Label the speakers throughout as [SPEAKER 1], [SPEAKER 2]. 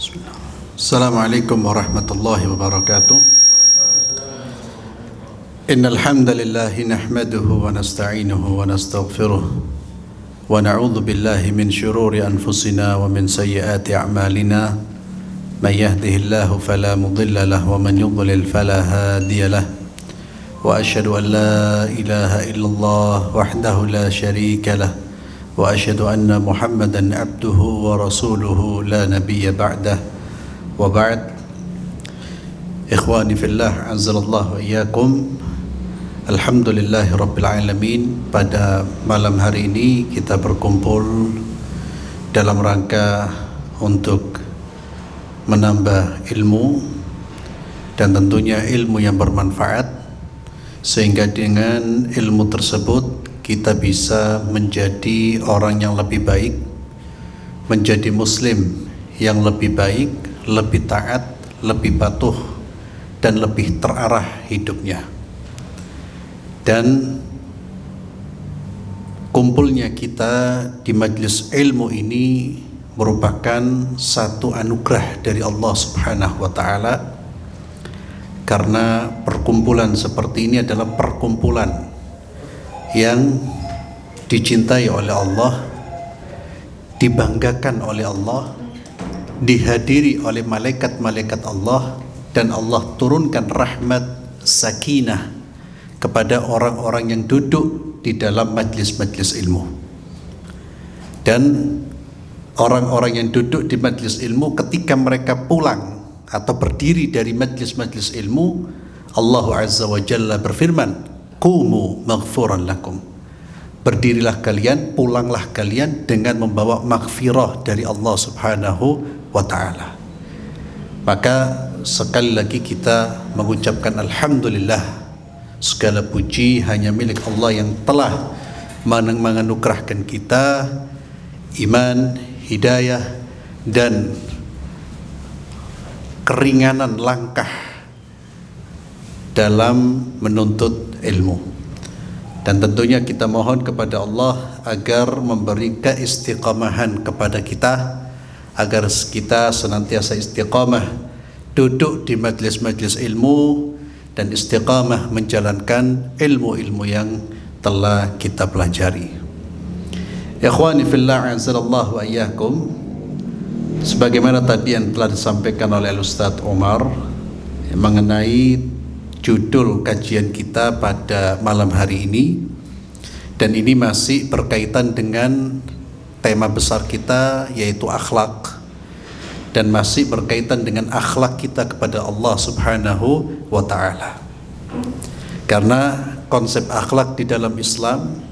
[SPEAKER 1] Bismillah. Assalamualaikum warahmatullahi wabarakatuh. Innal hamdalillah nahmaduhu wa nasta'inuhu wa nastaghfiruh wa na'udzu billahi min shururi anfusina wa min sayyiati a'malina. Man yahdihillahu fala mudilla lahu wa man yudlil fala hadiya lahu. Wa asyhadu an la ilaha illallah wahdahu la syarika lahu wa asyhadu anna Muhammadan abduhu wa rasuluhu la nabiyya ba'dah. Wa ba'd. Ikhwani fillah, azzalallahu wa iyyakum. Alhamdulillahi rabbil alamin. Pada malam hari ini kita berkumpul dalam rangka untuk menambah ilmu, dan tentunya ilmu yang bermanfaat, sehingga dengan ilmu tersebut kita bisa menjadi orang yang lebih baik, menjadi muslim yang lebih baik, lebih taat, lebih patuh, dan lebih terarah hidupnya. Dan kumpulnya kita di majlis ilmu ini merupakan satu anugerah dari Allah Subhanahu wa ta'ala, karena perkumpulan seperti ini adalah perkumpulan yang dicintai oleh Allah, dibanggakan oleh Allah, dihadiri oleh malaikat-malaikat Allah, dan Allah turunkan rahmat sakinah kepada orang-orang yang duduk di dalam majlis-majlis ilmu. Dan orang-orang yang duduk di majlis ilmu, ketika mereka pulang atau berdiri dari majlis-majlis ilmu, Allah Azza wa Jalla berfirman, "Qumu maghfuran lakum." Berdirilah kalian, pulanglah kalian dengan membawa maghfirah dari Allah Subhanahu wa ta'ala. Maka sekali lagi kita mengucapkan alhamdulillah, segala puji hanya milik Allah yang telah menganugerahkan kita iman, hidayah, dan keringanan langkah dalam menuntut ilmu. Dan tentunya kita mohon kepada Allah agar memberi keistiqamahan kepada kita, agar kita senantiasa istiqamah duduk di majlis-majlis ilmu dan istiqamah menjalankan ilmu-ilmu yang telah kita pelajari. Ikhwani fillah, azzalallahu wa iyyakum. Sebagaimana tadi yang telah disampaikan oleh Ustaz Umar mengenai judul kajian kita pada malam hari ini, dan ini masih berkaitan dengan tema besar kita, yaitu akhlak, dan masih berkaitan dengan akhlak kita kepada Allah Subhanahu wa ta'ala. Karena konsep akhlak di dalam Islam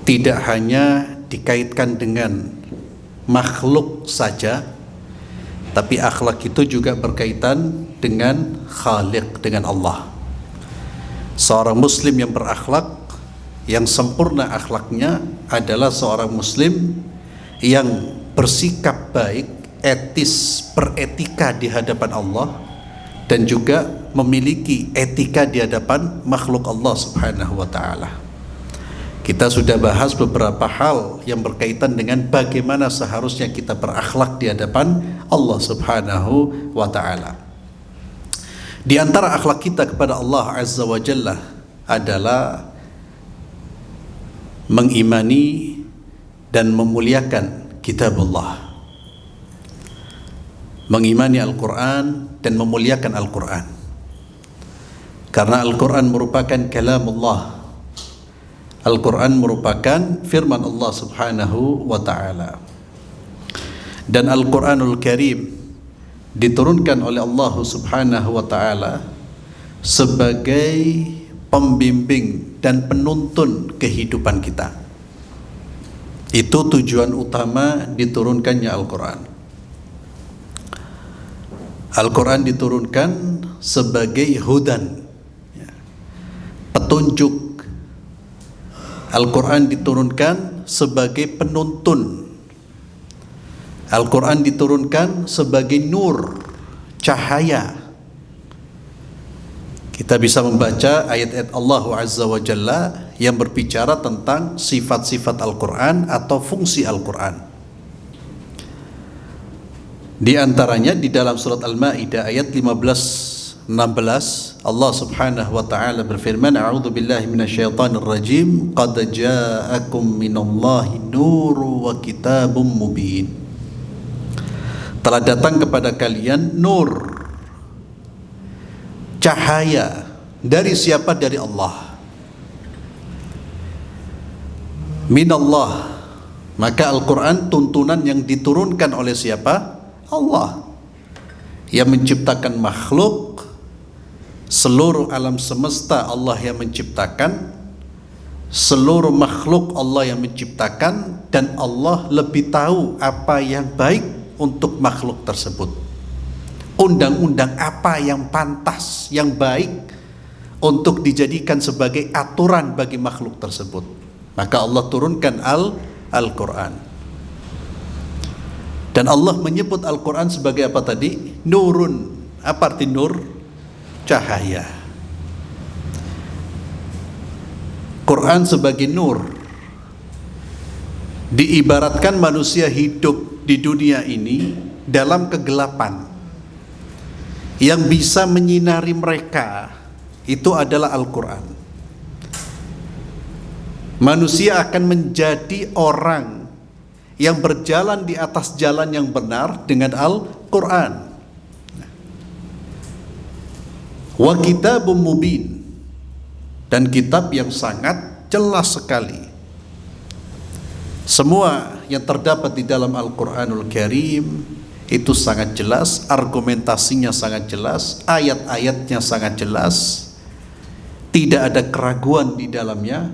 [SPEAKER 1] tidak hanya dikaitkan dengan makhluk saja, tapi akhlak itu juga berkaitan dengan Khaliq, dengan Allah. Seorang muslim yang berakhlak, yang sempurna akhlaknya adalah seorang muslim yang bersikap baik, etis, beretika di hadapan Allah, dan juga memiliki etika di hadapan makhluk Allah Subhanahu wa ta'ala. Kita sudah bahas beberapa hal yang berkaitan dengan bagaimana seharusnya kita berakhlak di hadapan Allah Subhanahu wa ta'ala. Di antara akhlak kita kepada Allah Azza wa Jalla adalah mengimani dan memuliakan kitab Allah, mengimani Al-Quran dan memuliakan Al-Quran, karena Al-Quran merupakan kalam Allah. Al-Quran merupakan firman Allah Subhanahu wa ta'ala, dan Al-Quranul Karim diturunkan oleh Allah Subhanahu wa ta'ala sebagai pembimbing dan penuntun kehidupan kita. Itu tujuan utama diturunkannya Al-Quran. Al-Quran diturunkan sebagai hudan, petunjuk. Al-Quran diturunkan sebagai penuntun. Al-Quran diturunkan sebagai nur, cahaya. Kita bisa membaca ayat-ayat Allah Azza wa Jalla yang berbicara tentang sifat-sifat Al-Quran atau fungsi Al-Quran. Di antaranya di dalam surat Al-Maidah ayat 15-16 Allah Subhanahu wa taala berfirman, A'udzu billahi minasyaitonir rajim, qad ja'akum minallahi nurun wa kitabum mubin. Telah datang kepada kalian nur, cahaya. Dari siapa? Dari Allah. Minallah. Maka Al-Quran tuntunan yang diturunkan oleh siapa? Allah. Yang menciptakan makhluk, seluruh alam semesta Allah yang menciptakan, seluruh makhluk Allah yang menciptakan, dan Allah lebih tahu apa yang baik untuk makhluk tersebut. Undang-undang apa yang pantas, yang baik untuk dijadikan sebagai aturan bagi makhluk tersebut. Maka Allah turunkan Al-Quran. Dan Allah menyebut Al-Quran sebagai apa tadi? Nurun. Apa arti nur? Cahaya. Quran sebagai nur. Diibaratkan manusia hidup di dunia ini dalam kegelapan. Yang bisa menyinari mereka itu adalah Al-Quran. Manusia akan menjadi orang yang berjalan di atas jalan yang benar dengan Al-Quran. Wa kitabum mubin, dan kitab yang sangat jelas sekali. Semua yang terdapat di dalam Al-Quranul Karim itu sangat jelas, argumentasinya sangat jelas, ayat-ayatnya sangat jelas, tidak ada keraguan di dalamnya,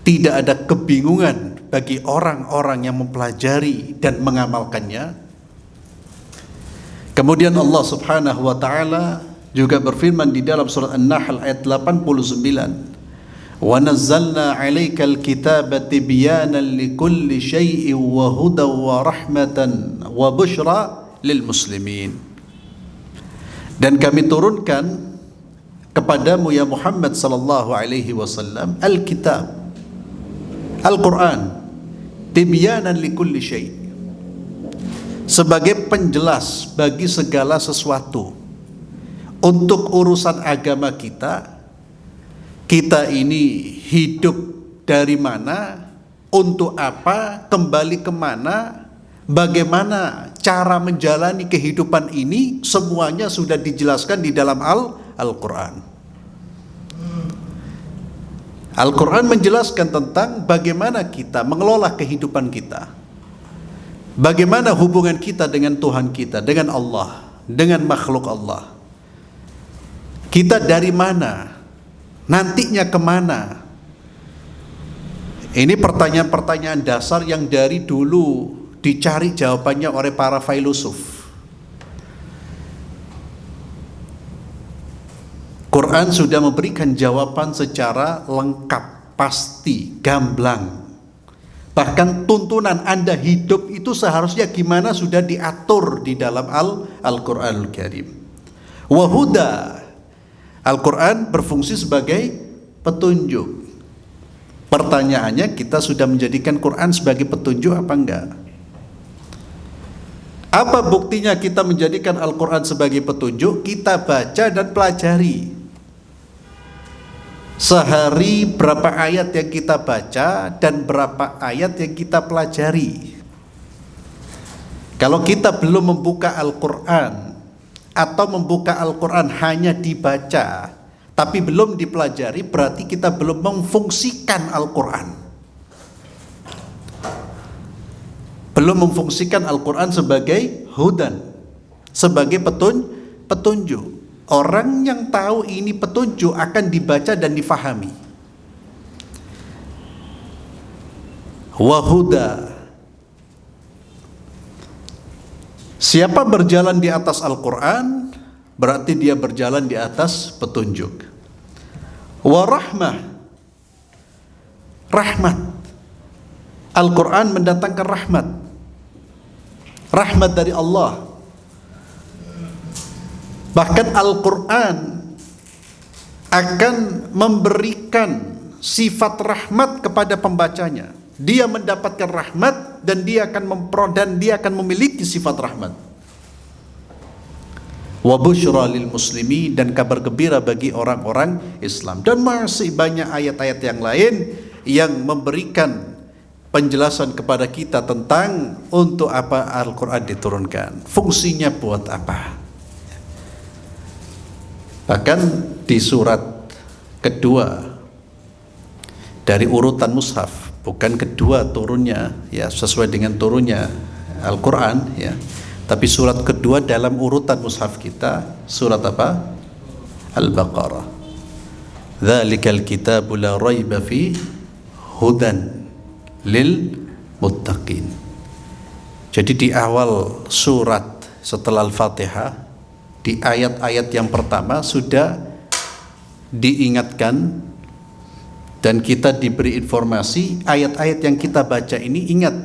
[SPEAKER 1] tidak ada kebingungan bagi orang-orang yang mempelajari dan mengamalkannya. Kemudian Allah Subhanahu wa taala juga berfirman di dalam surat An-Nahl ayat 89, "Wa nazzalna 'alaikal kitaba tibyanan likulli syai'in wa hudan wa rahmatan wa busyra lil muslimin." Dan kami turunkan kepadamu ya Muhammad sallallahu alaihi wasallam Al-Kitab, Al-Quran, tibyanan likulli syai', sebagai penjelas bagi segala sesuatu. Untuk urusan agama kita, kita ini hidup dari mana, untuk apa, kembali kemana, bagaimana cara menjalani kehidupan ini, semuanya sudah dijelaskan di dalam Al-Quran. Al-Quran menjelaskan tentang bagaimana kita mengelola kehidupan kita, bagaimana hubungan kita dengan Tuhan kita, dengan Allah, dengan makhluk Allah. Kita dari mana, nantinya kemana. Ini pertanyaan-pertanyaan dasar yang dari dulu dicari jawabannya oleh para filosof. Quran sudah memberikan jawaban secara lengkap, pasti, gamblang. Bahkan tuntunan Anda hidup itu seharusnya gimana sudah diatur di dalam Al-Quranul Karim. Wahuda, Al-Quran berfungsi sebagai petunjuk. Pertanyaannya, kita sudah menjadikan Quran sebagai petunjuk apa enggak? Apa buktinya kita menjadikan Al-Quran sebagai petunjuk? Kita baca dan pelajari. Sehari berapa ayat yang kita baca dan berapa ayat yang kita pelajari. Kalau kita belum membuka Al-Quran atau membuka Al-Quran hanya dibaca tapi belum dipelajari, berarti kita belum memfungsikan Al-Quran. Belum memfungsikan Al-Quran sebagai hudan, sebagai petunjuk. Orang yang tahu ini petunjuk akan dibaca dan difahami. Wahuda, siapa berjalan di atas Al-Quran, berarti dia berjalan di atas petunjuk. Warahmah, rahmat. Al-Quran mendatangkan rahmat. Rahmat dari Allah. Bahkan Al-Quran akan memberikan sifat rahmat kepada pembacanya. Dia mendapatkan rahmat dan dia akan memiliki sifat rahmat. wa busyra lil muslimi, dan kabar gembira bagi orang-orang Islam. Dan masih banyak ayat-ayat yang lain yang memberikan penjelasan kepada kita tentang untuk apa Al-Quran diturunkan, fungsinya buat apa. Bahkan di surat kedua dari urutan mushaf, bukan kedua turunnya ya sesuai dengan turunnya Al-Quran ya, tapi surat kedua dalam urutan mushaf kita, surat apa? Al-Baqarah. Dzalikal kitabu la raiba fi hudan lil muttaqin. Jadi di awal surat setelah Al-Fatihah, di ayat-ayat yang pertama sudah diingatkan dan kita diberi informasi ayat-ayat yang kita baca ini, ingat,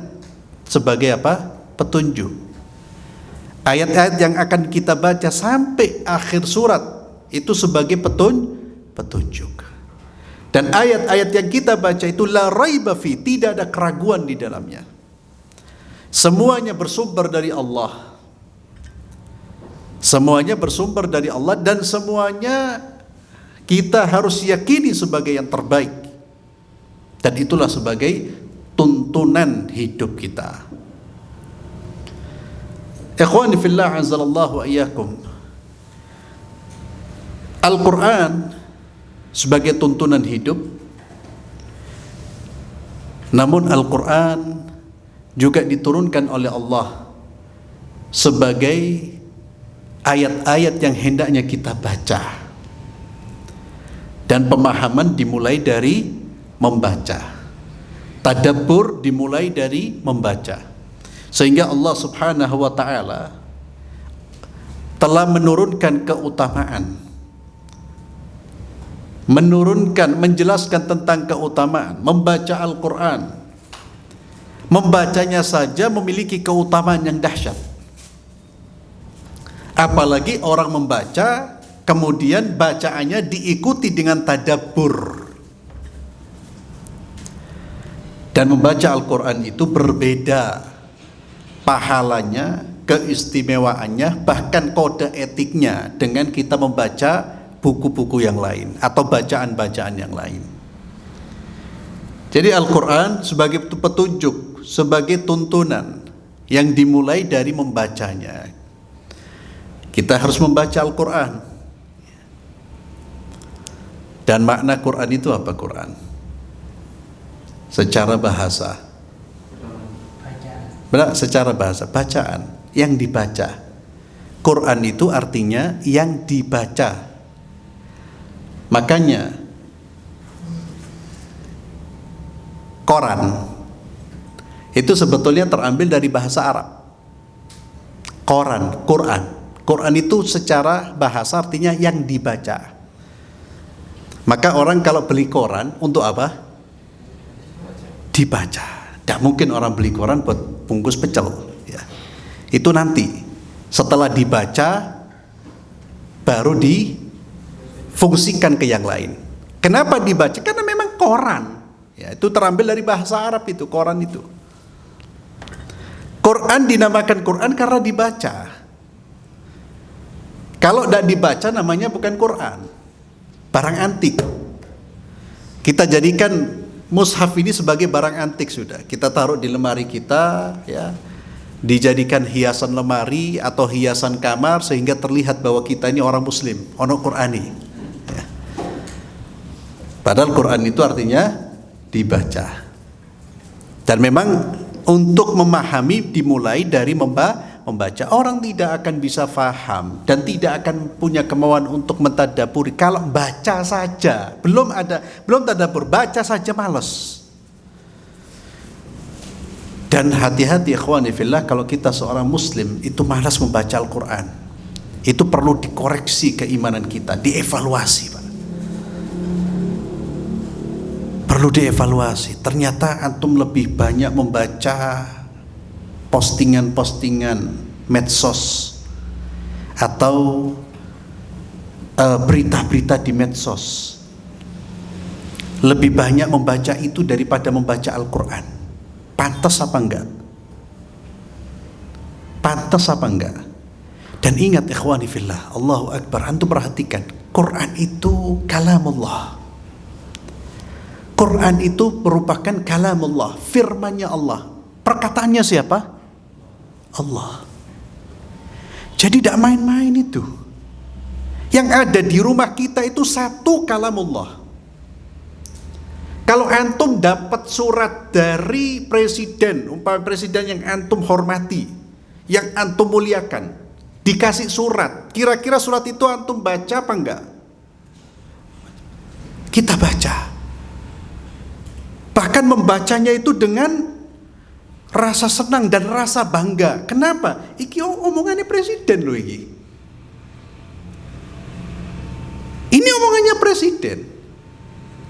[SPEAKER 1] sebagai apa? Petunjuk. Ayat-ayat yang akan kita baca sampai akhir surat itu sebagai petunjuk. Dan ayat-ayat yang kita baca itu la raiba fi, tidak ada keraguan di dalamnya. Semuanya bersumber dari Allah. Semuanya bersumber dari Allah, dan semuanya kita harus yakini sebagai yang terbaik. Dan itulah sebagai tuntunan hidup kita. Ikhwani fillah azzalallahu iyyakum. Al-Quran sebagai tuntunan hidup, namun Al-Quran juga diturunkan oleh Allah sebagai ayat-ayat yang hendaknya kita baca, dan pemahaman dimulai dari membaca, tadabbur dimulai dari membaca. Sehingga Allah subhanahu wa ta'ala telah menurunkan keutamaan, menjelaskan tentang keutamaan membaca Al-Quran. Membacanya saja memiliki keutamaan yang dahsyat, apalagi orang membaca kemudian bacaannya diikuti dengan tadabbur. Dan membaca Al-Quran itu berbeda pahalanya, keistimewaannya, bahkan kode etiknya dengan kita membaca buku-buku yang lain atau bacaan-bacaan yang lain. Jadi Al-Quran sebagai petunjuk, sebagai tuntunan yang dimulai dari membacanya. Kita harus membaca Al-Quran. Dan makna Quran itu apa Quran? Secara bahasa. Secara bahasa, bacaan yang dibaca. Quran itu artinya yang dibaca. Makanya koran itu sebetulnya terambil dari bahasa Arab. Koran, Quran. Quran itu secara bahasa artinya yang dibaca. Maka orang kalau beli koran untuk apa? Dibaca. Tidak mungkin orang beli koran buat bungkus pecel ya. Itu nanti setelah dibaca baru difungsikan ke yang lain. Kenapa dibaca? Karena memang koran ya, itu terambil dari bahasa Arab itu, koran itu. Quran dinamakan Quran karena dibaca. Kalau tidak dibaca namanya bukan Quran, barang antik. Kita jadikan mushaf ini sebagai barang antik sudah. Kita taruh di lemari kita ya, dijadikan hiasan lemari atau hiasan kamar sehingga terlihat bahwa kita ini orang muslim, ono Qurani ya. Padahal Quran itu artinya dibaca. Dan memang untuk memahami dimulai dari membaca. Orang tidak akan bisa faham dan tidak akan punya kemauan untuk mentadaburi kalau baca saja. Belum tadabbur, baca saja malas. Dan hati-hati ikhwani fillah, kalau kita seorang muslim itu malas membaca Al-Quran, itu perlu dikoreksi keimanan kita, dievaluasi Pak. Perlu dievaluasi. Ternyata antum lebih banyak membaca postingan-postingan medsos atau berita-berita di medsos. Lebih banyak membaca itu daripada membaca Al-Quran. Pantas apa enggak? Pantas apa enggak? Dan ingat ikhwani fillah, Allahu Akbar, antum perhatikan, Quran itu kalamullah. Quran itu merupakan kalamullah, firman-Nya Allah. Perkataannya siapa? Allah. Jadi tidak main-main itu. Yang ada di rumah kita itu satu kalamullah. Kalau antum dapat surat dari presiden, umpama presiden yang antum hormati, yang antum muliakan, dikasih surat, kira-kira surat itu antum baca apa enggak? Kita baca. Bahkan membacanya itu dengan rasa senang dan rasa bangga. Kenapa? Iki omongannya presiden loh iki. Ini omongannya presiden.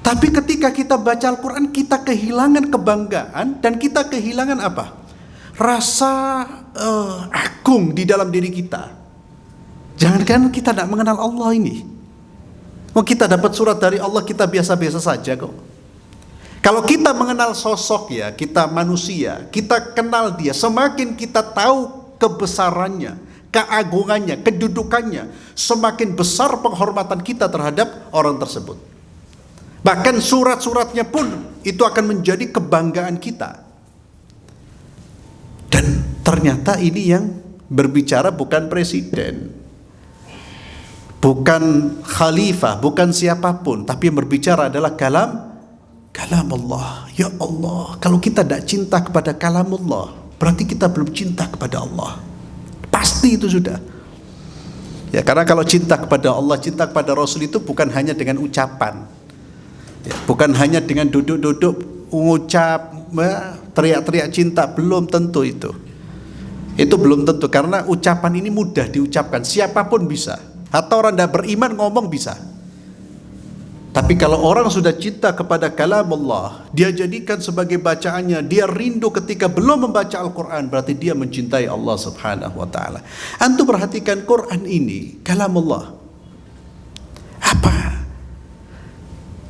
[SPEAKER 1] Tapi ketika kita baca Al-Quran, kita kehilangan kebanggaan dan kita kehilangan apa? Rasa agung di dalam diri kita. Jangankan kita tidak mengenal Allah ini. Mau kita dapat surat dari Allah, kita biasa-biasa saja kok. Kalau kita mengenal sosok ya, kita manusia, kita kenal dia, semakin kita tahu kebesarannya, keagungannya, kedudukannya, semakin besar penghormatan kita terhadap orang tersebut. Bahkan surat-suratnya pun itu akan menjadi kebanggaan kita. Dan ternyata ini yang berbicara bukan presiden, bukan khalifah, bukan siapapun, tapi yang berbicara adalah kalam Allah. Ya Allah, kalau kita tidak cinta kepada kalam Allah, berarti kita belum cinta kepada Allah. Pasti itu sudah. Ya, karena kalau cinta kepada Allah, cinta kepada Rasul itu bukan hanya dengan ucapan. Ya, bukan hanya dengan duduk-duduk mengucap, teriak-teriak cinta, belum tentu itu. Itu belum tentu, karena ucapan ini mudah diucapkan, siapapun bisa. Atau orang tidak beriman ngomong bisa. Tapi kalau orang sudah cinta kepada kalam Allah, dia jadikan sebagai bacaannya, dia rindu ketika belum membaca Al-Quran, berarti dia mencintai Allah subhanahu wa ta'ala. Antum perhatikan Quran ini, kalam Allah. Apa?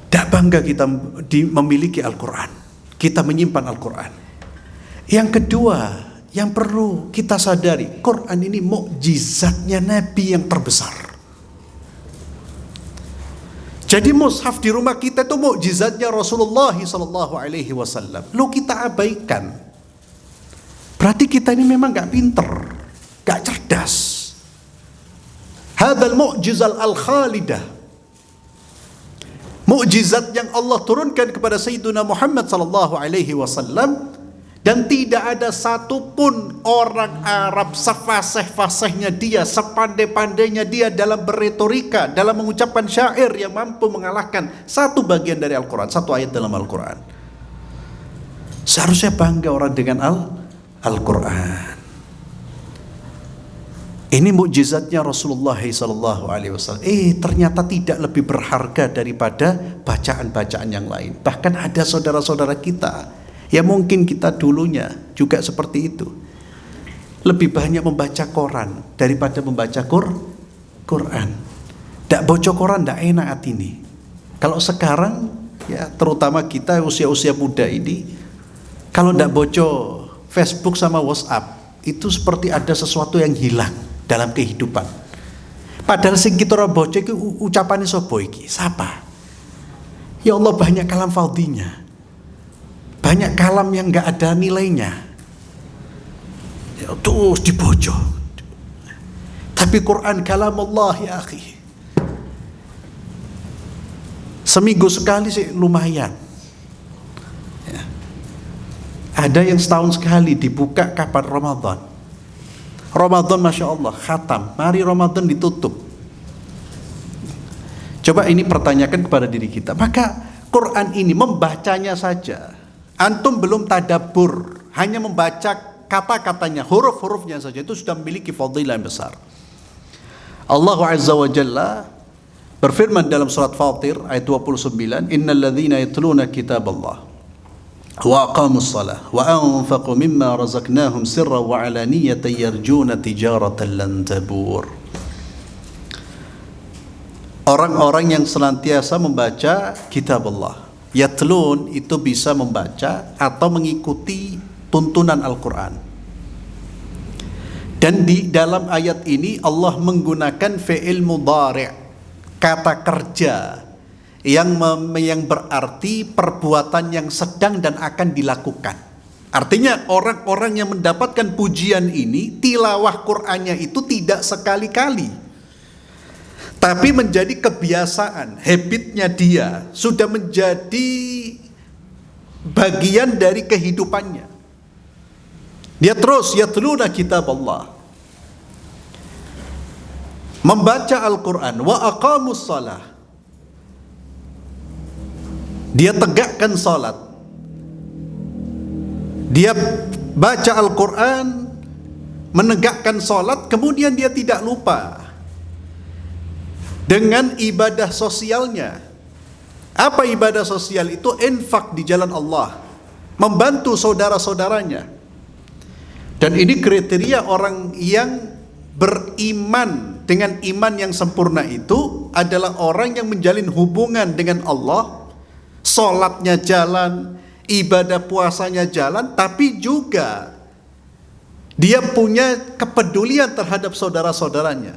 [SPEAKER 1] Tak bangga kita memiliki Al-Quran, kita menyimpan Al-Quran. Yang kedua, yang perlu kita sadari, Quran ini mukjizatnya Nabi yang terbesar. Jadi mushaf di rumah kita itu mukjizatnya Rasulullah SAW. Lu kita abaikan, berarti kita ini memang gak pinter, gak cerdas. Hadzal mu'jizal al-khalidah, mukjizat yang Allah turunkan kepada Sayyidina Muhammad SAW. Dan tidak ada satupun orang Arab sefasih-fasihnya dia, sepandai-pandainya dia dalam berretorika, dalam mengucapkan syair yang mampu mengalahkan satu bagian dari Al-Quran, satu ayat dalam Al-Quran. Seharusnya bangga orang dengan Al-Quran. Ini mukjizatnya Rasulullah SAW. Ternyata tidak lebih berharga daripada bacaan-bacaan yang lain. Bahkan ada saudara-saudara kita ya mungkin kita dulunya juga seperti itu, lebih banyak membaca koran daripada membaca Quran. Tidak baca koran tidak enak hati ini. Kalau sekarang ya, terutama kita usia-usia muda ini, kalau tidak baca Facebook sama WhatsApp, itu seperti ada sesuatu yang hilang dalam kehidupan. Padahal sing kita ora baca iki ucapane sapa iki? Siapa? Ya Allah, banyak kalam fadhinya. Banyak kalam yang gak ada nilainya, ya, terus dibojo. Tapi Quran kalam Allah ya akhi, seminggu sekali sih lumayan ya. Ada yang setahun sekali dibuka kapan? Ramadan Masya Allah khatam, mari Ramadan ditutup. Coba ini pertanyakan kepada diri kita. Maka Quran ini membacanya saja, antum belum tadabbur, hanya membaca kata-katanya, huruf-hurufnya saja, itu sudah memiliki fadilah yang besar. Allah Azza wa Jalla berfirman dalam surat Fatir ayat 29, innal ladzina yatluna kitaballah wa aqamus shalah wa anfaqu mimma razaqnahum sirran wa alaniyatan yarjuna tijaratan lan tabur. Orang-orang yang senantiasa membaca kitab Allah. Yatlun itu bisa membaca atau mengikuti tuntunan Al-Quran. Dan di dalam ayat ini Allah menggunakan fi'il mudhari', kata kerja yang berarti perbuatan yang sedang dan akan dilakukan. Artinya orang-orang yang mendapatkan pujian ini, tilawah Qur'annya itu tidak sekali-kali, tapi menjadi kebiasaan, habitnya dia, sudah menjadi bagian dari kehidupannya. Dia terus yatluna kitab Allah, membaca Al-Quran, wa aqamus salah, dia tegakkan salat, dia baca Al-Quran, menegakkan salat, kemudian dia tidak lupa dengan ibadah sosialnya. Apa ibadah sosial itu? Infak di jalan Allah, membantu saudara-saudaranya. Dan ini kriteria orang yang beriman dengan iman yang sempurna itu adalah orang yang menjalin hubungan dengan Allah, salatnya jalan, ibadah puasanya jalan, tapi juga dia punya kepedulian terhadap saudara-saudaranya.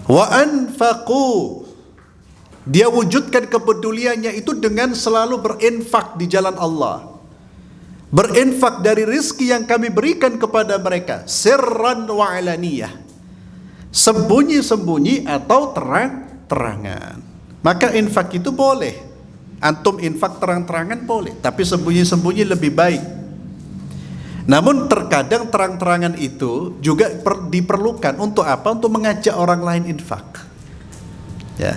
[SPEAKER 1] Wa anfaqu, dia wujudkan kepeduliannya itu dengan selalu berinfak di jalan Allah, berinfak dari rizki yang kami berikan kepada mereka, sirran wa alaniyah, sembunyi-sembunyi atau terang-terangan. Maka infak itu boleh, antum infak terang-terangan boleh, tapi sembunyi-sembunyi lebih baik. Namun terkadang terang-terangan itu juga diperlukan untuk apa? Untuk mengajak orang lain infak, ya,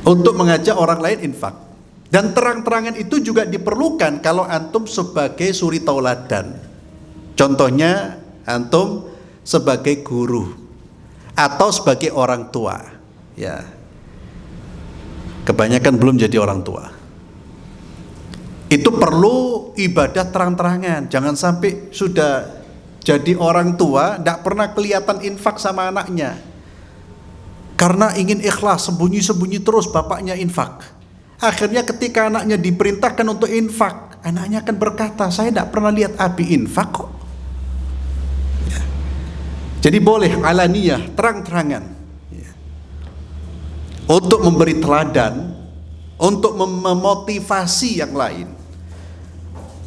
[SPEAKER 1] untuk mengajak orang lain infak. Dan terang-terangan itu juga diperlukan kalau antum sebagai suri tauladan. Contohnya antum sebagai guru atau sebagai orang tua, ya. Kebanyakan belum jadi orang tua. Itu perlu ibadah terang-terangan. Jangan sampai sudah jadi orang tua tidak pernah kelihatan infak sama anaknya, karena ingin ikhlas, sembunyi-sembunyi terus bapaknya infak. Akhirnya ketika anaknya diperintahkan untuk infak, anaknya akan berkata, saya tidak pernah lihat abi infak kok, ya. Jadi boleh alaniyah, terang-terangan, ya, untuk memberi teladan, untuk memotivasi yang lain.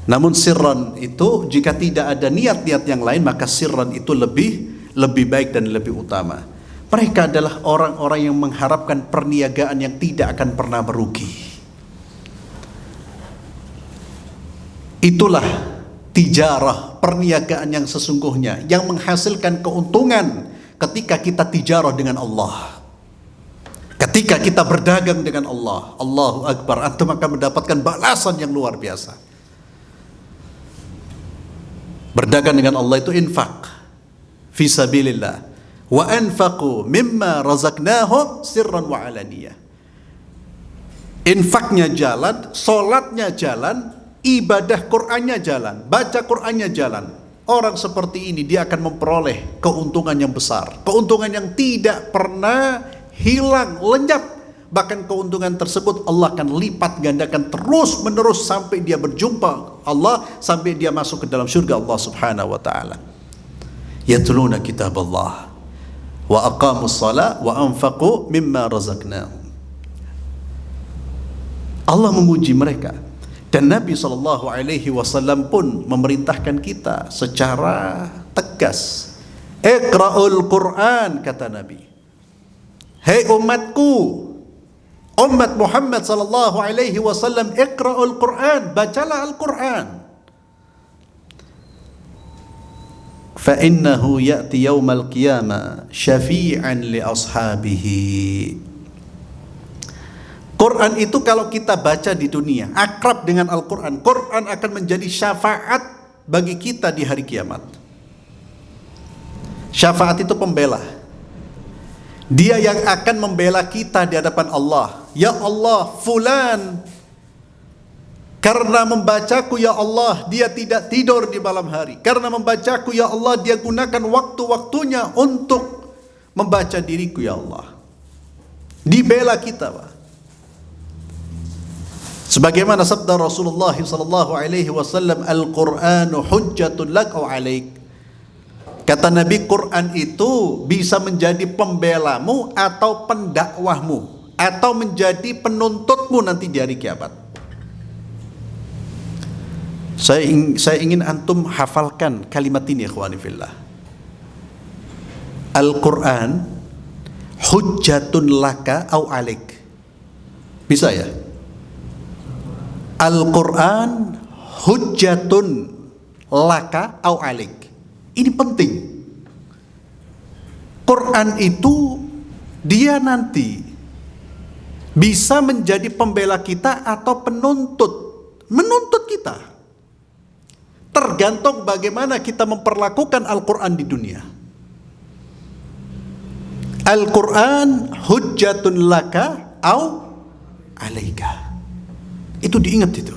[SPEAKER 1] Namun sirran itu, jika tidak ada niat-niat yang lain, maka sirran itu lebih baik dan lebih utama. Mereka adalah orang-orang yang mengharapkan perniagaan yang tidak akan pernah merugi. Itulah tijarah, perniagaan yang sesungguhnya, yang menghasilkan keuntungan ketika kita tijarah dengan Allah. Ketika kita berdagang dengan Allah, Allahu Akbar, antum akan mendapatkan balasan yang luar biasa. Berdagang dengan Allah itu infak fi sabilillah. Wa anfaqu mimma razaqnahum sirran wa alaniyah. Infaknya jalan, salatnya jalan, ibadah Qur'annya jalan, baca Qur'annya jalan. Orang seperti ini dia akan memperoleh keuntungan yang besar, keuntungan yang tidak pernah hilang, lenyap. Bahkan keuntungan tersebut Allah akan lipat gandakan terus menerus sampai dia berjumpa Allah, sampai dia masuk ke dalam surga Allah Subhanahu wa taala. Yatluna kitab Allah wa aqamus salat wa anfaqu mimma razaqnahum. Allah memuji mereka, dan Nabi SAW pun memerintahkan kita secara tegas. Iqra'ul Quran, kata Nabi. Hei umatku, umat Muhammad SAW, iqra'ul Quran, bacalah Al-Quran. فَإِنَّهُ يَأْتِي يَوْمَ الْقِيَامَةِ شَفِيعًا لِأَصْحَابِهِ. Quran itu kalau kita baca di dunia, akrab dengan Al-Quran, Quran akan menjadi syafaat bagi kita di hari kiamat. Syafaat itu pembela. Dia yang akan membela kita di hadapan Allah. Ya Allah, fulan karena membacaku ya Allah dia tidak tidur di malam hari. Karena membacaku ya Allah dia gunakan waktu-waktunya untuk membaca diriku ya Allah. Dibela kita, Pak. Sebagaimana sabda Rasulullah sallallahu alaihi wasallam, Al-Qur'anu hujjatun lak aw alaik. Kata Nabi, Quran itu bisa menjadi pembelamu atau pendakwahmu, atau menjadi penuntutmu nanti di hari kiamat. Saya ingin antum hafalkan kalimat ini, ikhwani fillah. Al-Quran hujjatun laka au alik. Bisa ya? Al-Quran hujjatun laka au alik. Ini penting. Quran itu dia nanti bisa menjadi pembela kita atau menuntut kita. Tergantung bagaimana kita memperlakukan Al-Quran di dunia. Al-Quran hujjatun laka au alaika. Itu diingat itu.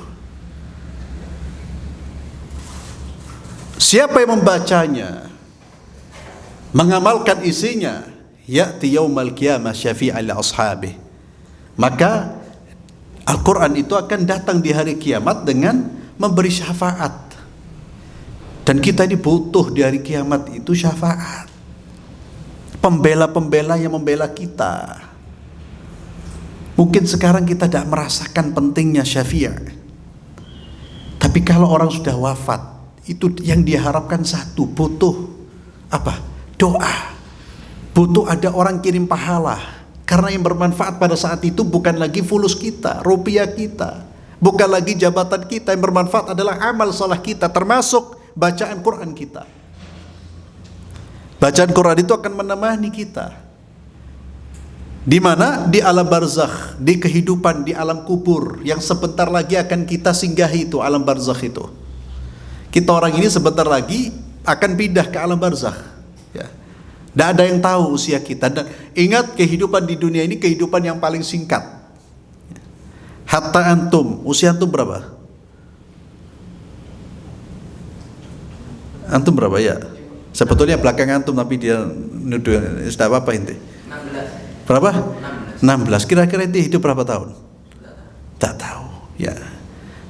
[SPEAKER 1] Siapa yang membacanya, mengamalkan isinya, ya'ti yaumal qiyamah syafi'an li ashabih. Maka Al-Quran itu akan datang di hari kiamat dengan memberi syafaat. Dan kita ini butuh di hari kiamat itu syafaat. Pembela-pembela yang membela kita. Mungkin sekarang kita tidak merasakan pentingnya syafiat. Tapi kalau orang sudah wafat, itu yang diharapkan satu, butuh apa? Doa. Butuh ada orang kirim pahala. Karena yang bermanfaat pada saat itu bukan lagi fulus kita, rupiah kita, bukan lagi jabatan kita. Yang bermanfaat adalah amal saleh kita, termasuk bacaan Quran kita. Bacaan Quran itu akan menemani kita. Di mana? Di alam barzakh, di kehidupan di alam kubur yang sebentar lagi akan kita singgahi, itu alam barzakh itu. Kita orang ini sebentar lagi akan pindah ke alam barzakh. Ya. Tidak ada yang tahu usia kita. Dan ingat, kehidupan di dunia ini kehidupan yang paling singkat. Hatta antum, usia antum berapa? Antum berapa ya? Sebetulnya belakang antum, tapi dia nuduh. Tidak apa-apa inti. 16. Berapa? 16. Kira-kira itu hidup berapa tahun? Tak tahu. Ya.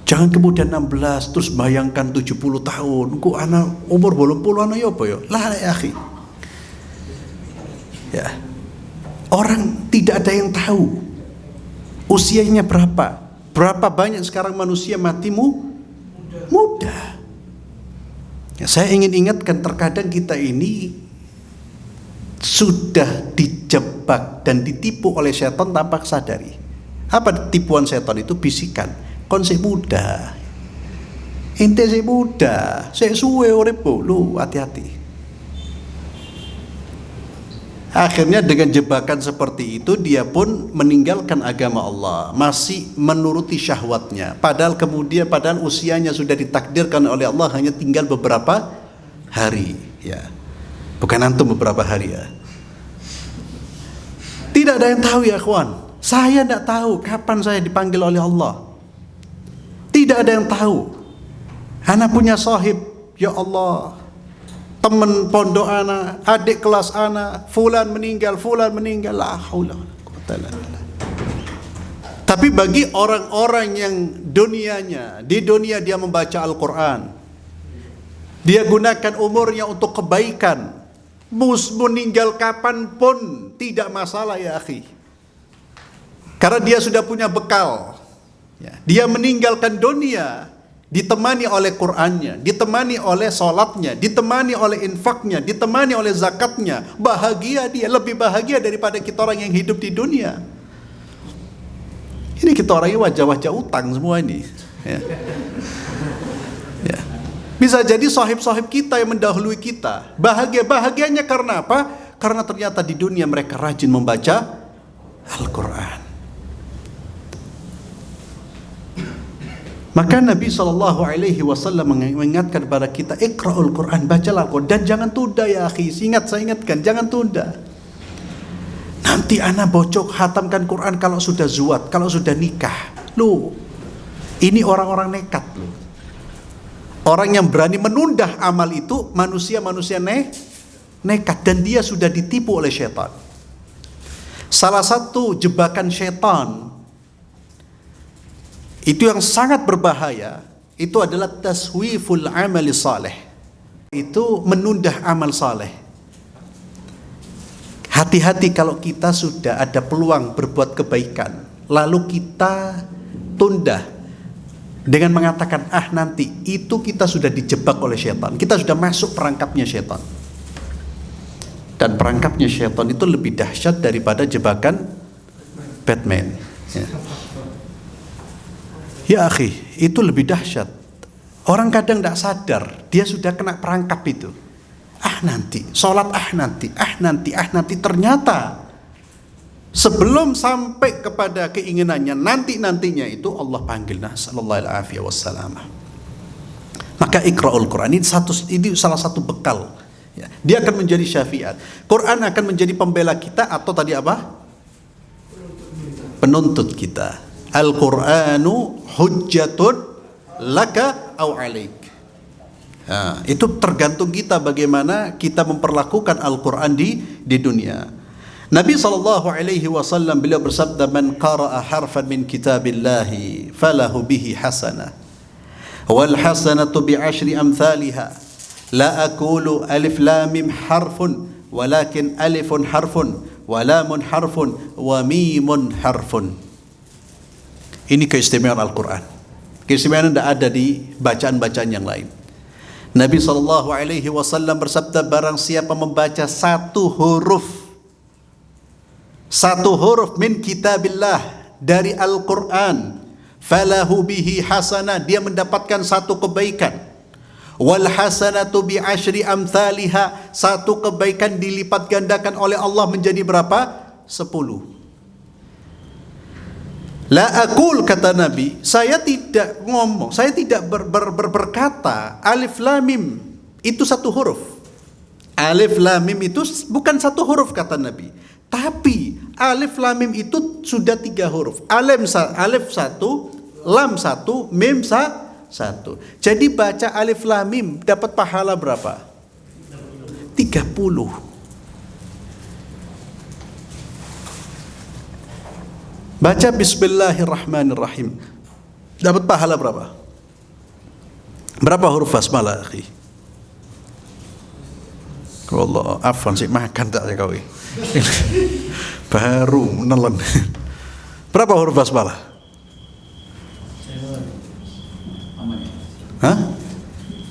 [SPEAKER 1] Jangan kemudian 16 terus bayangkan 70 tahun. Ku anak umur 80 anak ya apa ya? Lah ya akhi. Ya. Orang tidak ada yang tahu usianya berapa. Berapa banyak sekarang manusia mati muda. Ya, saya ingin ingatkan, terkadang kita ini sudah dijebak dan ditipu oleh setan tanpa sadari. Apa tipuan setan itu? Bisikan. Kon sik muda, ente sik muda, sik suwe uripmu, lu hati-hati. Akhirnya dengan jebakan seperti itu dia pun meninggalkan agama Allah, masih menuruti syahwatnya. Padahal usianya sudah ditakdirkan oleh Allah hanya tinggal beberapa hari, ya. Bukan antum beberapa hari ya. Tidak ada yang tahu ya kawan. Saya tidak tahu kapan saya dipanggil oleh Allah. Tidak ada yang tahu. Anak punya sahib, ya Allah, teman pondok anak, adik kelas anak, fulan meninggal, la haula wala quwwata illa billah. Tapi bagi orang-orang yang di dunia dia membaca Al-Quran, dia gunakan umurnya untuk kebaikan, meninggal kapanpun tidak masalah ya akhi. Karena dia sudah punya bekal. Dia meninggalkan dunia ditemani oleh Qur'annya, ditemani oleh salatnya, ditemani oleh infaknya, ditemani oleh zakatnya. Bahagia dia, lebih bahagia daripada kita orang yang hidup di dunia. Ini kita orangnya wajah-wajah utang semua ini. Ya. Ya. Bisa jadi sahib-sahib kita yang mendahului kita. Bahagianya karena apa? Karena ternyata di dunia mereka rajin membaca Al-Quran. Maka Nabi SAW mengingatkan kepada kita, Iqra'ul Quran, bacalah Al-Quran. Dan jangan tunda ya akhi, saya ingatkan, jangan tunda. Nanti anak bocok hatamkan Quran kalau sudah zuat, kalau sudah nikah. Loh, ini orang-orang nekat loh. Orang yang berani menunda amal itu manusia-manusia nekat, dan dia sudah ditipu oleh syaitan. Salah satu jebakan syaitan Itu yang sangat berbahaya, itu adalah taswiful amali saleh. Itu menunda amal saleh. Hati-hati kalau kita sudah ada peluang berbuat kebaikan, lalu kita tunda dengan mengatakan nanti, itu kita sudah dijebak oleh syaitan. Kita sudah masuk perangkapnya syaitan. Dan perangkapnya syaitan itu lebih dahsyat daripada jebakan Batman. Ya akhi, itu lebih dahsyat. Orang kadang tidak sadar, dia sudah kena perangkap itu. Nanti, sholat nanti. Ternyata sebelum sampai kepada keinginannya, nantinya itu Allah panggil. Sallallahu alaihi wasallam. Maka iqra'ul Quran ini salah satu bekal. Ya, dia akan menjadi syafiat. Quran akan menjadi pembela kita atau tadi apa? Penuntut kita. Al-Quranu hujjatun laka au alaik. Itu tergantung kita bagaimana kita memperlakukan Al-Quran di dunia. Nabi SAW beliau bersabda, man qara'a harfan min kitabillahi falahu bihi hasanah wal hasanatu bi ashri amthaliha la aqulu alif lam mim harfun walakin alifun harfun wa lamun harfun wa mimun harfun. Ini keistimewaan Al-Quran. Keistimewaan tidak ada di bacaan-bacaan yang lain. Nabi SAW bersabda, barang siapa membaca satu huruf min kitabillah, dari Al-Quran, falahu bihi hasanah, dia mendapatkan satu kebaikan. Wal hasanatu bi ashri amthaliha, satu kebaikan dilipat gandakan oleh Allah menjadi berapa? 10. La aqul, kata Nabi, saya tidak ngomong, saya tidak berkata alif lam mim itu satu huruf. Alif lam mim itu bukan satu huruf, kata Nabi. Tapi alif lam mim itu sudah 3 huruf. Alif 1, lam 1, mim 1. Jadi baca alif lam mim dapat pahala berapa? 30. Baca bismillahirrahmanirrahim dapat pahala berapa? Berapa huruf basmalah, akhi? Allah, afwan sih makan tak ya kau. Baru nelen. Berapa huruf basmalah?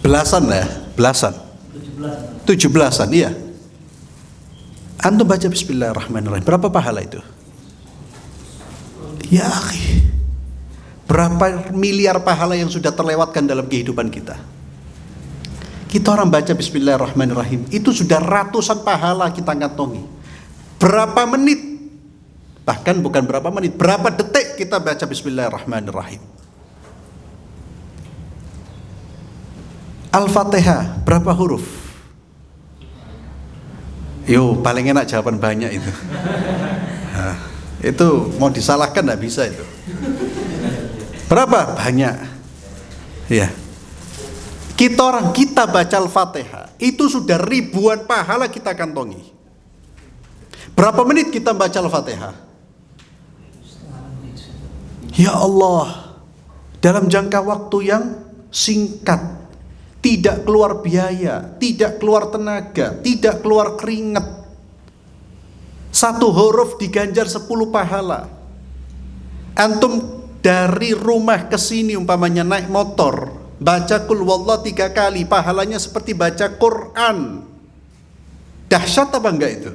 [SPEAKER 1] Belasan ya? Belasan. 17-an, iya. Antum baca bismillahirrahmanirrahim, berapa pahala itu? Ya akhi, berapa miliar pahala yang sudah terlewatkan dalam kehidupan kita. Kita orang baca bismillahirrahmanirrahim, itu sudah ratusan pahala kita kantongi. Berapa menit, bahkan bukan berapa menit, berapa detik kita baca bismillahirrahmanirrahim. Al-Fatihah berapa huruf? Yo, paling enak jawaban banyak itu. Itu mau disalahkan tidak bisa itu. Berapa? Banyak. Ya. Kita baca Al-Fatihah itu sudah ribuan pahala kita kantongi. Berapa menit kita baca Al-Fatihah? Ya Allah, dalam jangka waktu yang singkat, tidak keluar biaya, tidak keluar tenaga, tidak keluar keringat. Satu huruf diganjar 10 pahala. Antum dari rumah ke sini umpamanya naik motor, baca qul huwallahu 3 kali, pahalanya seperti baca Quran. Dahsyat apa enggak itu?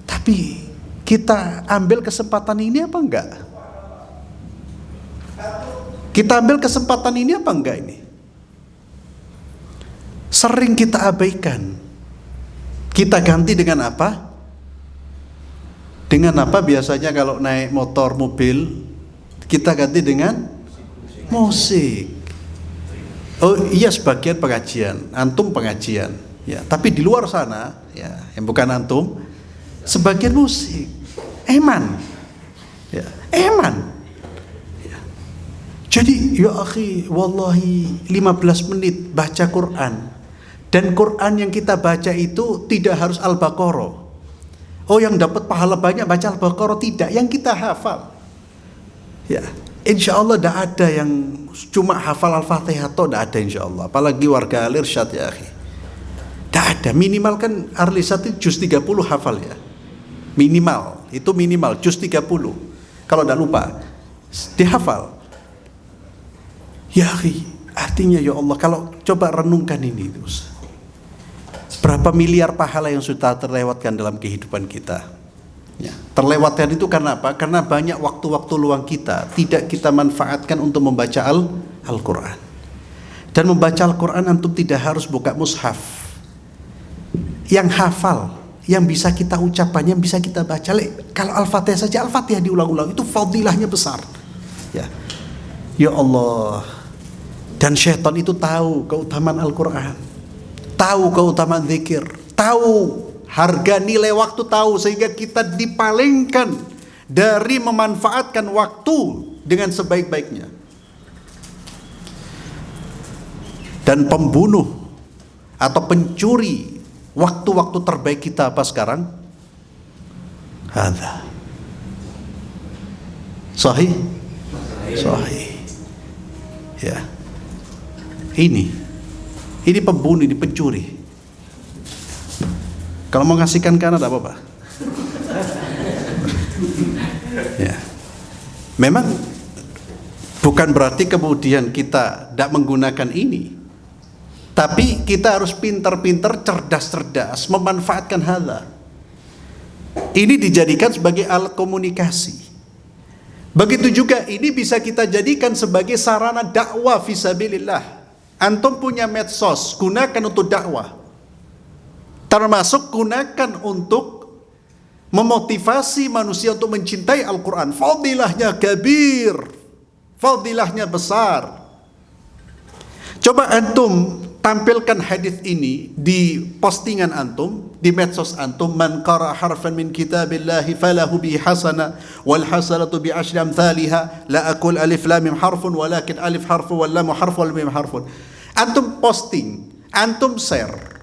[SPEAKER 1] Tapi kita ambil kesempatan ini apa enggak? Kita ambil kesempatan ini apa enggak ini? Sering kita abaikan. Kita ganti dengan apa? Dengan apa biasanya kalau naik motor, mobil, kita ganti dengan musik. Oh iya, sebagian pengajian, antum pengajian, ya. Tapi di luar sana, ya, yang bukan antum, sebagian musik, eman, ya, eman. Ya. Jadi ya akhi, wallahi 15 menit baca Quran, dan Quran yang kita baca itu tidak harus Al-Baqarah. Oh yang dapat pahala banyak baca Al-Baqarah, tidak, yang kita hafal. Ya, Insya Allah tidak ada yang cuma hafal Al-Fatihah atau tidak ada insya Allah. Apalagi warga Al-Irsyad ya akhi. Tidak ada, minimal kan Al-Irsyad itu juz 30 hafal ya. Minimal, itu minimal juz 30. Kalau tidak lupa, dihafal. Ya akhi, artinya ya Allah, kalau coba renungkan ini terus. Berapa miliar pahala yang sudah terlewatkan dalam kehidupan kita. Ya, terlewatkan itu karena apa? Karena banyak waktu-waktu luang kita tidak kita manfaatkan untuk membaca Al-Quran. Dan membaca Al-Quran antum tidak harus buka mushaf. Yang hafal, yang bisa kita ucapkan, yang bisa kita baca. Kalau Al-Fatihah saja, Al-Fatihah diulang-ulang, itu fadilahnya besar. Ya, ya Allah. Dan syaitan itu tahu keutamaan Al-Quran, tahu keutamaan zikir, tahu harga nilai waktu, tahu, sehingga kita dipalingkan dari memanfaatkan waktu dengan sebaik-baiknya. Dan pembunuh atau pencuri waktu-waktu terbaik kita apa sekarang? Hadza. Sahih? Sahih. Ya. Ini pembunuh, ini pencuri. Kalau mau ngasihkan ke anak tidak apa-apa. Ya. Memang bukan berarti kemudian kita tidak menggunakan ini, tapi kita harus pintar-pintar, cerdas-cerdas memanfaatkan hadza. Ini dijadikan sebagai alat komunikasi. Begitu juga ini bisa kita jadikan sebagai sarana dakwah fisabilillah. Antum punya medsos, gunakan untuk dakwah. Termasuk gunakan untuk memotivasi manusia untuk mencintai Al-Quran. Fadilahnya kabir, fadilahnya besar. Coba antum tampilkan hadis ini di postingan antum, di medsos antum. Man qara harfan min kitabillahi falahu bi hasana wal hasanatu bi asyri amthaliha. La aqul alif lam mim harfun walakin alif harfun wal lam harfun wal mim harfun. Antum posting, antum share.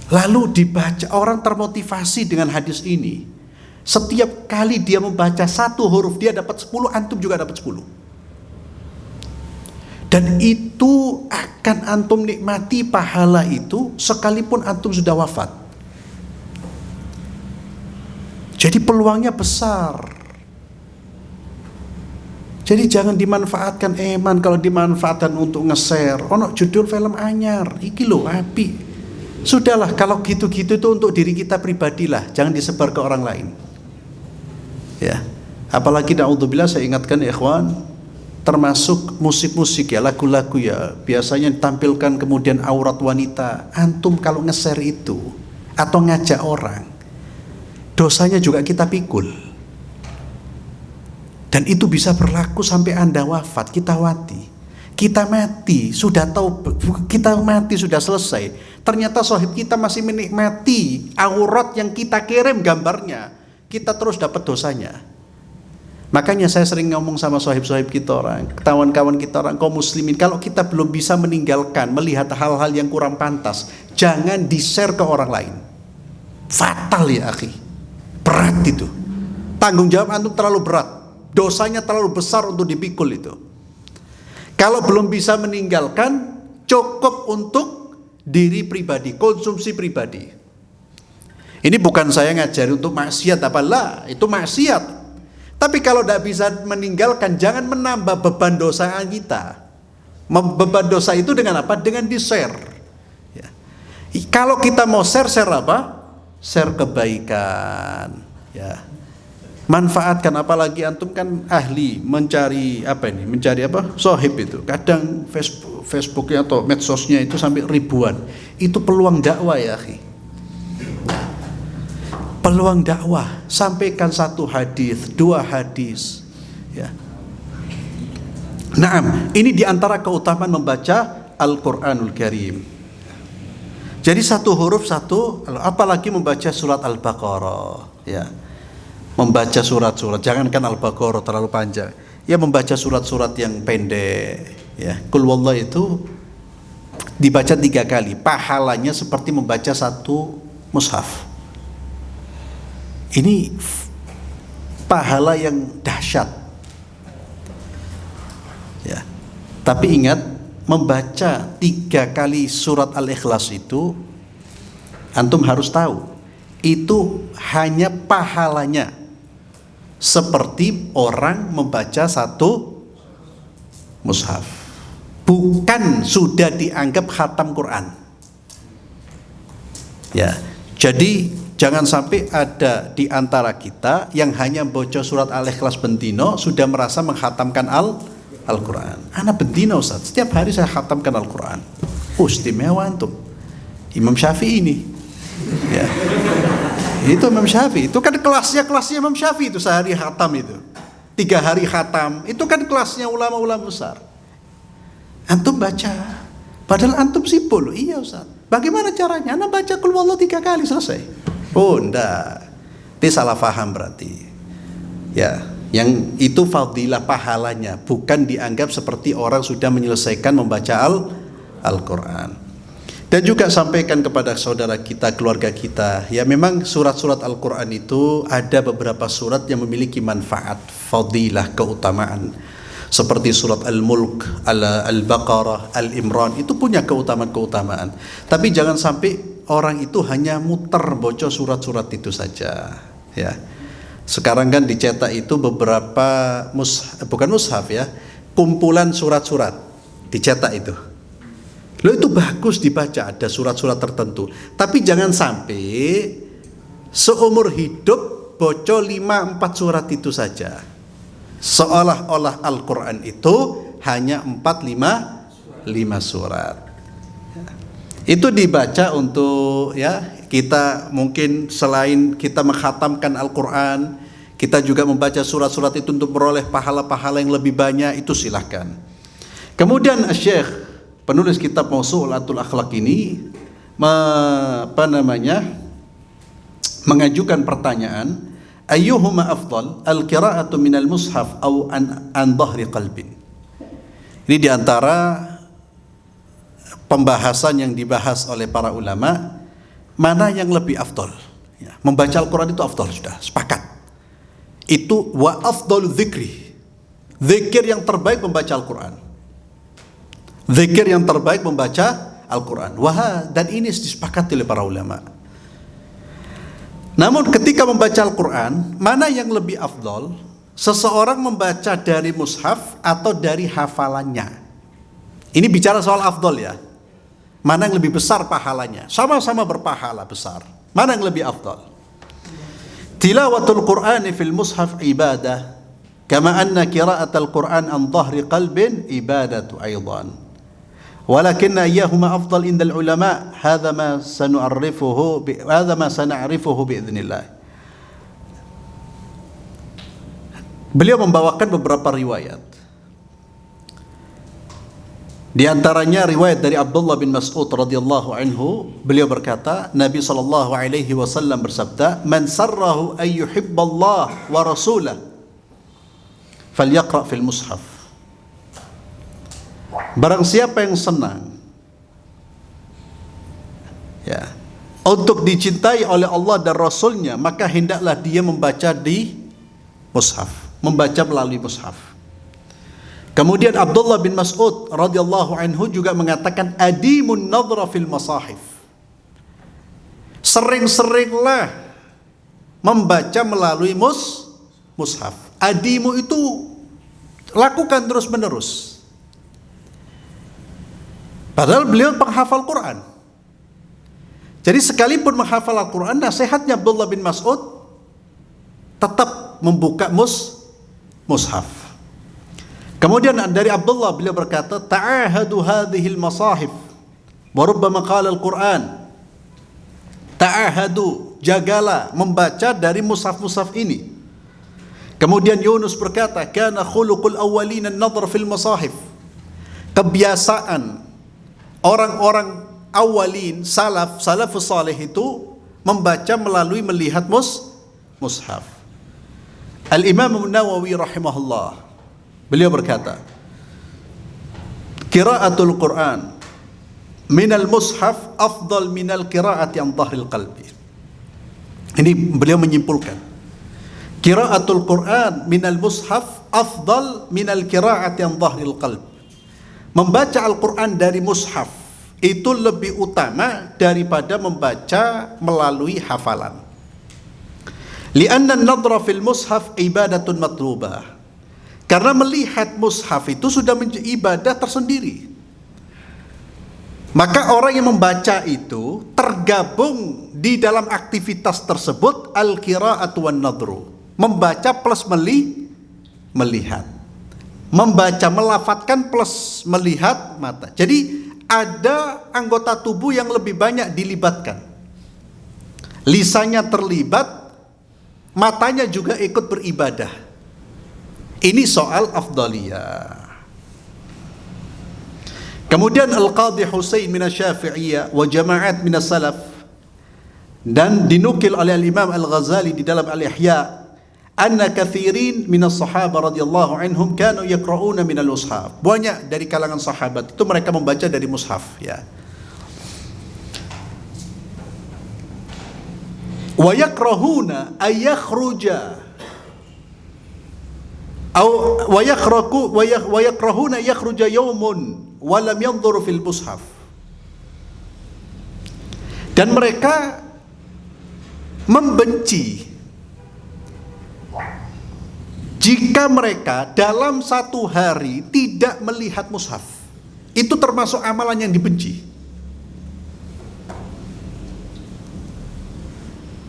[SPEAKER 1] Lalu dibaca, orang termotivasi dengan hadis ini. Setiap kali dia membaca satu huruf, dia dapat 10, antum juga dapat 10. Dan itu akan antum nikmati pahala itu sekalipun antum sudah wafat. Jadi peluangnya besar. Jadi jangan dimanfaatkan eman. Kalau dimanfaatkan untuk nge-share, ono judul film anyar, iki lho api. Sudahlah, kalau gitu-gitu itu untuk diri kita pribadilah, jangan disebar ke orang lain. Ya. Apalagi naudzubillah, saya ingatkan ya ikhwan, termasuk musik-musik ya, lagu-lagu ya, biasanya ditampilkan kemudian aurat wanita. Antum kalau nge-share itu atau ngajak orang, dosanya juga kita pikul. Dan itu bisa berlaku sampai Anda wafat, kita mati. Kita mati, sudah tahu kita mati sudah selesai. Ternyata sahib kita masih menikmati aurat yang kita kirim gambarnya. Kita terus dapat dosanya. Makanya saya sering ngomong sama sahib-sahib kita orang, kawan-kawan kita orang kaum muslimin, kalau kita belum bisa meninggalkan, melihat hal-hal yang kurang pantas, jangan di-share ke orang lain. Fatal ya akhi. Berat itu. Tanggung jawab antum terlalu berat. Dosanya terlalu besar untuk dipikul itu. Kalau belum bisa meninggalkan, cukup untuk diri pribadi, konsumsi pribadi. Ini bukan saya ngajari untuk maksiat apalah, itu maksiat. Tapi kalau tidak bisa meninggalkan, jangan menambah beban dosa kita. Beban dosa itu dengan apa? Dengan di-share. Ya. Kalau kita mau share apa? Share kebaikan. Ya. Manfaatkan, apalagi antum kan ahli mencari sahib itu. Kadang Facebooknya atau medsosnya itu sampai ribuan. Itu peluang dakwah ya akhi. Peluang dakwah, sampaikan 1 hadis, 2 hadis. Ya. Naam, ini diantara keutamaan membaca Al-Quranul Karim. Jadi 1 huruf 1, apalagi membaca surat Al-Baqarah. Ya. Membaca surat-surat, jangankan Al-Baqarah terlalu panjang. Ya, membaca surat-surat yang pendek. Ya, Qul Wallah itu dibaca 3 kali, pahalanya seperti membaca 1 mushaf. Ini pahala yang dahsyat. Ya. Tapi ingat, membaca 3 kali surat Al-Ikhlas itu, antum harus tahu, itu hanya pahalanya seperti orang membaca 1 mushaf. Bukan sudah dianggap khatam Quran. Ya, jadi jangan sampai ada di antara kita yang hanya baca surat Al-Ikhlas bentino sudah merasa menghatamkan Al-Quran. Anak bentino Ustaz, setiap hari saya khatamkan Al-Quran. Istimewa antum. Imam Syafi'i ini. Ya. Itu Imam Syafi'i. Itu kan kelasnya Imam Syafi'i itu sehari khatam itu. 3 hari khatam. Itu kan kelasnya ulama-ulama besar. Antum baca. Padahal antum sibuk loh. Iya Ustaz. Bagaimana caranya? Anda baca Qul Huwallahu 3 kali selesai. Oh enggak. Itu salah paham berarti. Ya, yang itu fadilah pahalanya, bukan dianggap seperti orang sudah menyelesaikan membaca Al-Quran. Dan juga sampaikan kepada saudara kita, keluarga kita, ya memang surat-surat Al-Quran itu ada beberapa surat yang memiliki manfaat, fadilah, keutamaan. Seperti surat Al-Mulk, Al-Baqarah, Al-Imran, itu punya keutamaan-keutamaan. Tapi jangan sampai orang itu hanya muter baca surat-surat itu saja. Ya. Sekarang kan dicetak itu beberapa bukan mushaf ya, kumpulan surat-surat dicetak itu. Loh itu bagus dibaca, ada surat-surat tertentu. Tapi jangan sampai seumur hidup baca 5-4 surat itu saja. Seolah-olah Al-Quran itu hanya 4-5 surat. Itu dibaca untuk ya kita mungkin selain kita menghatamkan Al-Quran, kita juga membaca surat-surat itu untuk beroleh pahala-pahala yang lebih banyak, itu silahkan. Kemudian Syekh penulis kitab Mawsu'atul Akhlaq ini mengajukan pertanyaan, ayyuhuma afdal, al-qira'atu minal mushaf au an dhahri qalbin. Ini diantara pembahasan yang dibahas oleh para ulama, mana yang lebih afdal ya, membaca Al-Quran itu afdal, sudah sepakat. Itu wa afdalu dzikri, zikir yang terbaik membaca Al-Quran, zikir yang terbaik membaca Al-Quran. Wah, dan ini disepakati oleh para ulama. Namun ketika membaca Al-Quran, mana yang lebih afdal? Seseorang membaca dari mushaf atau dari hafalannya. Ini bicara soal afdal ya. Mana yang lebih besar pahalanya? Sama-sama berpahala besar. Mana yang lebih afdal? Tilawatul Qur'ani fil mushaf ibadah, kama anna qira'atul Qur'an an dhahri qalbin ibadatu aidan. Walakin ayyuhuma afdal indal ulama, hadha ma sana'rifuhu biidznillah. Beliau membawakan beberapa riwayat. Di antaranya riwayat dari Abdullah bin Mas'ud radhiyallahu anhu, beliau berkata, Nabi sallallahu alaihi wasallam bersabda, "Man sarrahu ay yuhibballah wa rasulahu falyaqra fil mushaf." Barang siapa yang senang ya untuk dicintai oleh Allah dan Rasulnya, maka hendaklah dia membaca di mushaf, membaca melalui mushaf. Kemudian Abdullah bin Mas'ud radhiyallahu anhu juga mengatakan, adimun nadhra fil masahif. Sering-seringlah membaca melalui mushaf. Adimu itu lakukan terus-menerus. Padahal beliau penghafal Quran. Jadi sekalipun menghafal Al-Quran, nasihatnya Abdullah bin Mas'ud tetap membuka mushaf. Kemudian dari Abdullah beliau berkata, ta'ahadu hadhil masahif wa rubbama qala al-Quran. Ta'ahadu, jagalah membaca dari mushaf-mushaf ini. Kemudian Yunus berkata, kana khuluqul awwalin an-nadhr fil masahif. Kebiasaan orang-orang awalin, salafus salih itu membaca melalui melihat mushaf. Al-Imam Nawawi rahimahullah, beliau berkata, qiraatul Quran minal mushaf afdal minal qiraati an dhahril qalbi. Ini beliau menyimpulkan, qiraatul Quran minal mushaf afdal minal qiraati an dhahril qalb. Membaca Al-Quran dari mushaf itu lebih utama daripada membaca melalui hafalan. Lianna an-nadhra fil mushaf ibadatun matlubah. Karena melihat mushaf itu sudah menjadi ibadah tersendiri. Maka orang yang membaca itu tergabung di dalam aktivitas tersebut al-qira'atu wan nadhru. Membaca plus melihat. Membaca melafatkan plus melihat mata. Jadi ada anggota tubuh yang lebih banyak dilibatkan. Lisannya terlibat, matanya juga ikut beribadah. Ini soal afdaliyah. Kemudian Al-Qadhi Husain min Asy-Syafi'iyah wa jama'at min as-salaf, dan dinukil oleh Imam Al-Ghazali di dalam Al-Ihya, anna katsirin min as-sahaba radhiyallahu anhum kanu yaqra'una min al-mushaf. Banyak dari kalangan sahabat itu mereka membaca dari mushaf, ya. Wa yakrahuna ay yakhruja wa yakrahuna yakhruja yawmun wa lam yanzur fil mushaf. Dan mereka membenci jika mereka dalam satu hari tidak melihat mushaf. Itu termasuk amalan yang dibenci.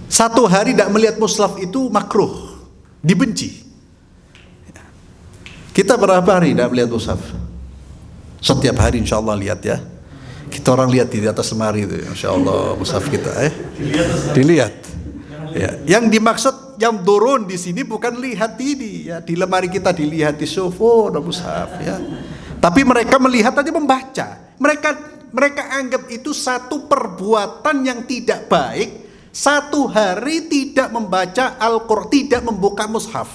[SPEAKER 1] Satu hari tidak melihat mushaf itu makruh, dibenci. Kita berapa hari tidak melihat mushaf? Setiap hari insya Allah lihat, ya. Kita orang lihat di atas lemari itu, insya Allah mushaf kita, dilihat. Ya. Yang dimaksud yang turun di sini bukan lihat ini, ya. Di lemari kita dilihat di sofa, ada mushaf, ya. Tapi mereka melihat aja, membaca. Mereka anggap itu satu perbuatan yang tidak baik. Satu hari tidak membaca Al-Quran, tidak membuka mushaf.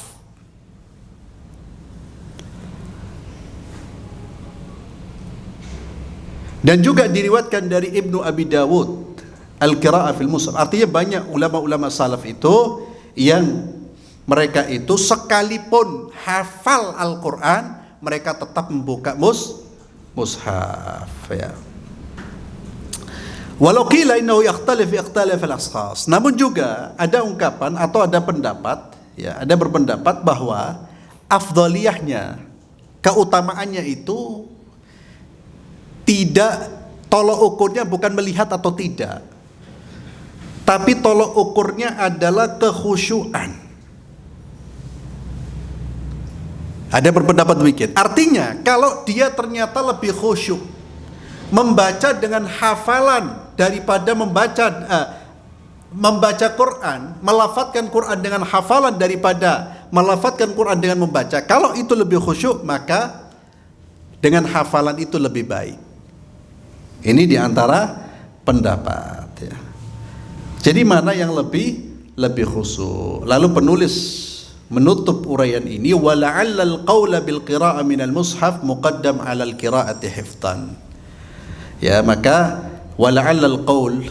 [SPEAKER 1] Dan juga diriwayatkan dari Ibnu Abi Dawud al-qira'ah fil mushaf. Artinya banyak ulama-ulama salaf itu yang mereka itu sekalipun hafal Al-Quran, mereka tetap membuka mushaf, ya. Walau qila innahu yakhtalif al-ashkhas. Namun juga ada ungkapan atau ada pendapat, ya, ada berpendapat bahwa afdaliyahnya, keutamaannya itu tidak, tolok ukurnya bukan melihat atau tidak, tapi tolok ukurnya adalah kekhusyuan. Ada berpendapat demikian. Artinya kalau dia ternyata lebih khusyuk membaca dengan hafalan daripada membaca Quran, melafadzkan Quran dengan hafalan daripada melafadzkan Quran dengan membaca, kalau itu lebih khusyuk, maka dengan hafalan itu lebih baik. Ini diantara pendapat, ya. Jadi mana yang lebih khusyuk? Lalu penulis menutup uraian ini, wala'allal qawla bil qira'ah minal mushaf muqaddam 'alal qira'ati hifdhan. Ya, maka wala'allal qaul,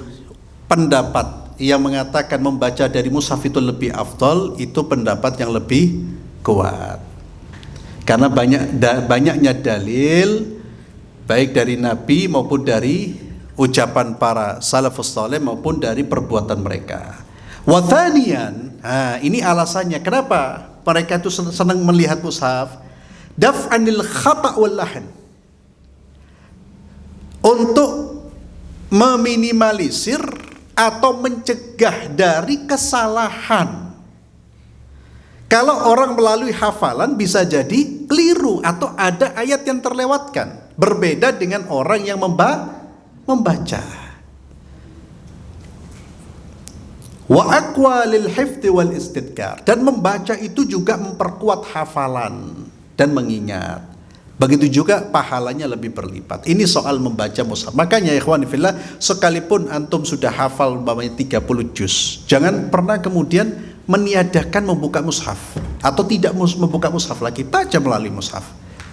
[SPEAKER 1] pendapat yang mengatakan membaca dari mushaf itu lebih afdal, itu pendapat yang lebih kuat. Karena banyaknya dalil baik dari Nabi maupun dari ucapan para salafus saleh maupun dari perbuatan mereka. Wa thaniyan, ini alasannya kenapa mereka itu senang melihat mushaf, daf'anil khata' wal lahan, untuk meminimalisir atau mencegah dari kesalahan. Kalau orang melalui hafalan bisa jadi keliru atau ada ayat yang terlewatkan. Berbeda dengan orang yang membaca. Wa aqwa lil hifdzi wal istidkar, dan membaca itu juga memperkuat hafalan dan mengingat. Begitu juga pahalanya lebih berlipat. Ini soal membaca mushaf. Makanya ikhwan fillah, sekalipun antum sudah hafal umpamanya 30 juz, jangan pernah kemudian meniadakan membuka mushaf atau tidak membuka mushaf lagi, baca melalui mushaf,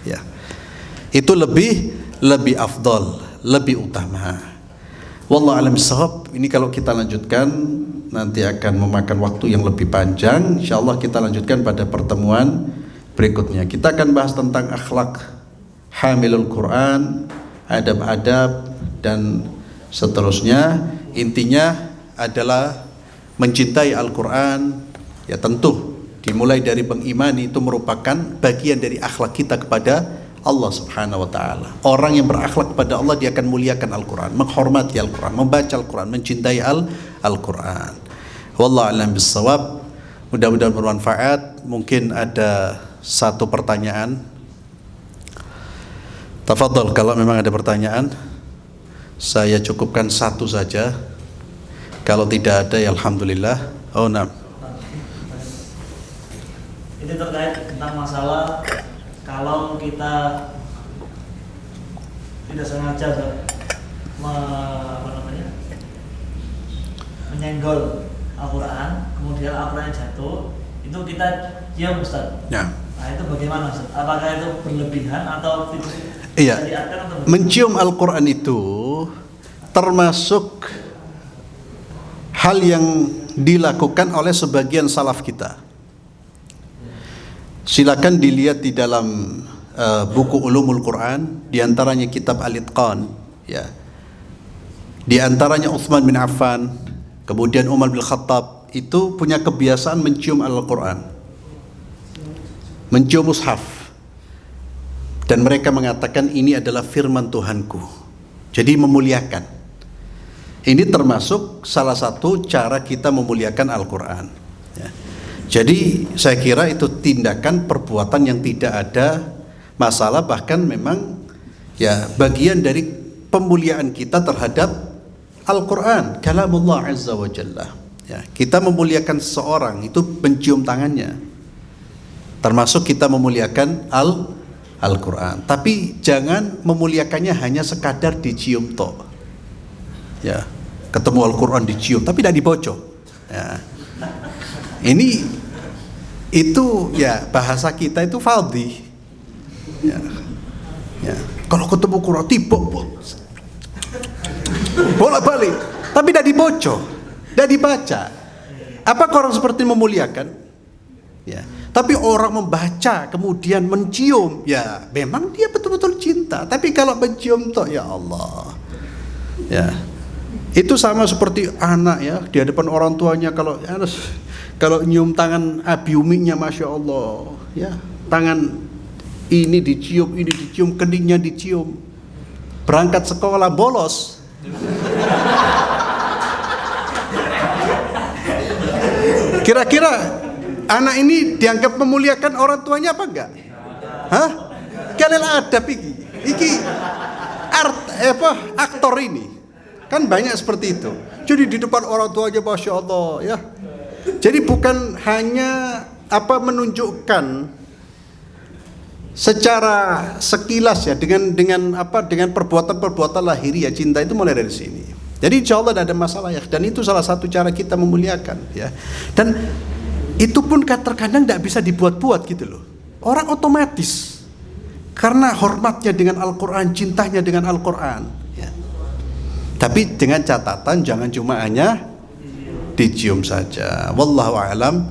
[SPEAKER 1] ya. Itu lebih afdal, lebih utama. Wallahu a'lam bishawab. Ini kalau kita lanjutkan nanti akan memakan waktu yang lebih panjang. Insyaallah kita lanjutkan pada pertemuan berikutnya. Kita akan bahas tentang akhlak hamilul Quran, adab-adab dan seterusnya. Intinya adalah mencintai Al-Quran. Ya tentu dimulai dari mengimani, itu merupakan bagian dari akhlak kita kepada Allah subhanahu wa ta'ala. Orang yang berakhlak kepada Allah, dia akan muliakan Al-Quran, menghormati Al-Quran, membaca Al-Quran, mencintai Al-Quran. Wallahu a'lam bishawab. Mudah-mudahan bermanfaat. Mungkin ada satu pertanyaan. Tafadhol kalau memang ada pertanyaan. Saya cukupkan satu saja. Kalau tidak ada ya alhamdulillah. Oh nah.
[SPEAKER 2] Ini terkait tentang masalah kalau kita tidak sengaja menyenggol Al-Quran, kemudian Al-Quran jatuh, itu kita cium Ustaz.
[SPEAKER 1] Ya.
[SPEAKER 2] Nah itu bagaimana Ustaz? Apakah itu berlebihan atau tidak?
[SPEAKER 1] Iya. Mencium Al-Quran itu termasuk hal yang dilakukan oleh sebagian salaf kita. Silakan dilihat di dalam buku Ulumul Quran, di antaranya kitab Al-Itqan, ya. Di antaranya Utsman bin Affan, kemudian Umar bin Khattab itu punya kebiasaan mencium Al-Quran, mencium mushaf, dan mereka mengatakan ini adalah firman Tuhanku. Jadi memuliakan. Ini termasuk salah satu cara kita memuliakan Al-Quran, ya. Jadi saya kira itu tindakan perbuatan yang tidak ada masalah, bahkan memang ya bagian dari pemuliaan kita terhadap Al-Quran, kalamullah azza wa jalla. Ya, kita memuliakan seseorang itu mencium tangannya, termasuk kita memuliakan Al-Quran. Tapi jangan memuliakannya hanya sekadar dicium tok. Ya, ketemu Al-Quran dicium tapi tidak dibocok. Ya. Ini itu ya bahasa kita itu fadhi. Ya. Ya. Kalau ketemu Quran tiba bolak-balik, tapi tidak dibocok, tidak dibaca. Apakah orang seperti memuliakan? Ya. Tapi orang membaca kemudian mencium, ya memang dia betul-betul cinta. Tapi kalau mencium toh, ya Allah, ya itu sama seperti anak ya di hadapan orang tuanya, kalau nyium tangan abi uminya, masya Allah, ya tangan ini dicium, keningnya dicium, berangkat sekolah bolos. Kira-kira anak ini dianggap memuliakan orang tuanya apa enggak? Hah? Kalian ada iki aktor ini kan banyak seperti itu. Jadi di depan orang tuanya masya Allah ya. Jadi bukan hanya menunjukkan secara sekilas ya dengan perbuatan lahiriah, cinta itu mulai dari sini. Jadi insya Allah tidak ada masalah ya. Dan itu salah satu cara kita memuliakan ya. Dan itu pun terkadang tidak bisa dibuat-buat gitu loh. Orang otomatis karena hormatnya dengan Al-Quran, cintanya dengan Al-Quran ya. Tapi dengan catatan jangan cuma hanya dicium saja. Wallahu a'lam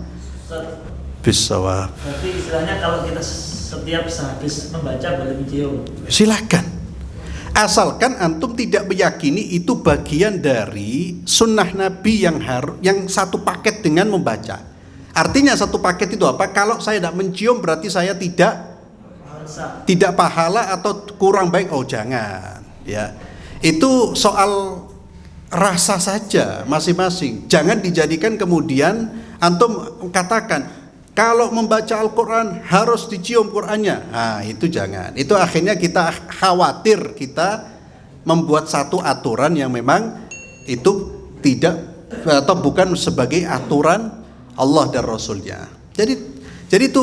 [SPEAKER 1] bishawab.
[SPEAKER 2] Berarti istilahnya kalau kita setiap sehabis membaca boleh mencium.
[SPEAKER 1] Silakan. Asalkan antum tidak meyakini itu bagian dari sunnah Nabi yang satu paket dengan membaca. Artinya satu paket itu apa? Kalau saya tidak mencium berarti saya tidak pahala atau kurang baik. Oh jangan ya. Itu soal rasa saja masing-masing. Jangan dijadikan kemudian antum katakan kalau membaca Al-Quran harus dicium Qurannya. Nah itu jangan. Itu akhirnya kita khawatir kita membuat satu aturan yang memang itu tidak atau bukan sebagai aturan Allah dan Rasulnya. Jadi itu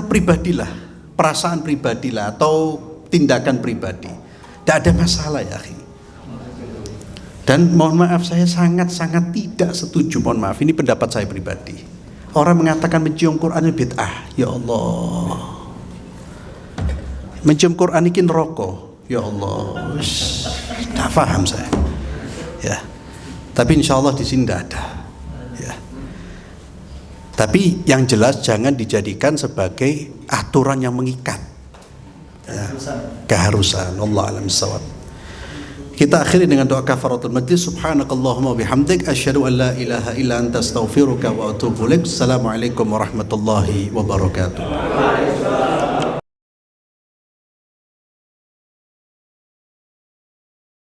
[SPEAKER 1] pribadilah, perasaan pribadilah atau tindakan pribadi. Tidak ada masalah ya akhi. Dan mohon maaf saya sangat-sangat tidak setuju, mohon maaf ini pendapat saya pribadi. Orang mengatakan mencium Quran itu bid'ah. Ya Allah, mencium Quran ini rokok. Ya Allah, tidak paham saya. Ya. Tapi insya Allah di sini tidak ada. Ya. Tapi yang jelas jangan dijadikan sebagai aturan yang mengikat. Ya. Keharusan. Allah alam bissawab. Kita akhiri dengan doa kafaratul majlis. Subhanakallahumma bihamdik asyhadu an la ilaha illa anta astaghfiruka wa atubu ilaik. Assalamualaikum warahmatullahi wabarakatuh.